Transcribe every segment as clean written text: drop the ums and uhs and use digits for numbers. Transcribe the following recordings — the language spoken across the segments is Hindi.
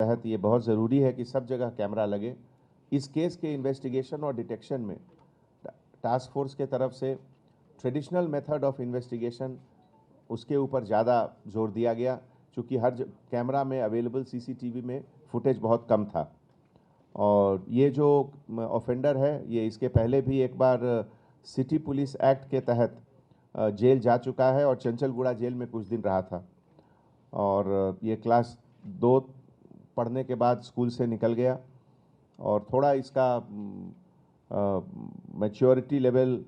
तहत ये बहुत ज़रूरी है कि सब जगह कैमरा लगे। इस केस के इन्वेस्टिगेशन और डिटेक्शन में टास्क फोर्स के तरफ से ट्रेडिशनल मेथड ऑफ इन्वेस्टिगेशन उसके ऊपर ज़्यादा जोर दिया गया, क्योंकि हर कैमरा में अवेलेबल सीसीटीवी में फुटेज बहुत कम था। और ये जो ऑफेंडर है ये इसके पहले भी एक बार सिटी पुलिस एक्ट के तहत जेल जा चुका है और चंचलगुड़ा जेल में कुछ दिन रहा था। और ये क्लास 2 पढ़ने के बाद स्कूल से निकल गया और थोड़ा इसका मैच्योरिटी लेवल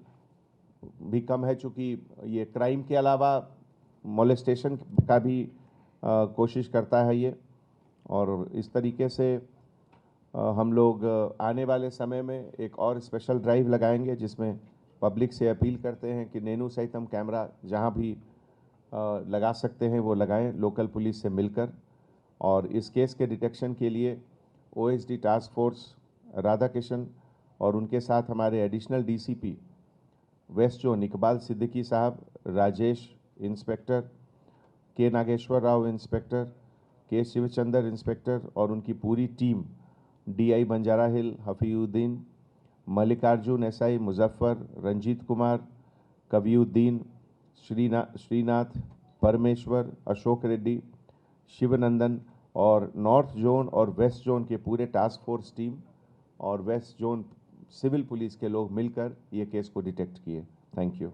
भी कम है, चूँकि ये क्राइम के अलावा मोलेस्टेशन का भी कोशिश करता है ये। और इस तरीके से हम लोग आने वाले समय में एक और स्पेशल ड्राइव लगाएंगे, जिसमें पब्लिक से अपील करते हैं कि नेनु सहितम कैमरा जहां भी लगा सकते हैं वो लगाएं, लोकल पुलिस से मिलकर। और इस केस के डिटेक्शन के लिए ओएसडी टास्क फोर्स राधाकिशन और उनके साथ हमारे additional DCP west zone Iqbal Siddiqui साहब, राजेश इंस्पेक्टर, के नागेश्वर राव इंस्पेक्टर, के शिवचंदर इंस्पेक्टर और उनकी पूरी टीम, डीआई बंजारा हिल हफीउद्दीन, मल्लिकार्जुन एसआई मुजफ्फर, रंजीत कुमार, कविउद्दीन, श्रीनाथ, परमेश्वर, अशोक रेड्डी, शिवनंदन और नॉर्थ जोन और वेस्ट जोन के पूरे टास्क फोर्स टीम और वेस्ट जोन सिविल पुलिस के लोग मिलकर ये केस को डिटेक्ट किए। Thank you.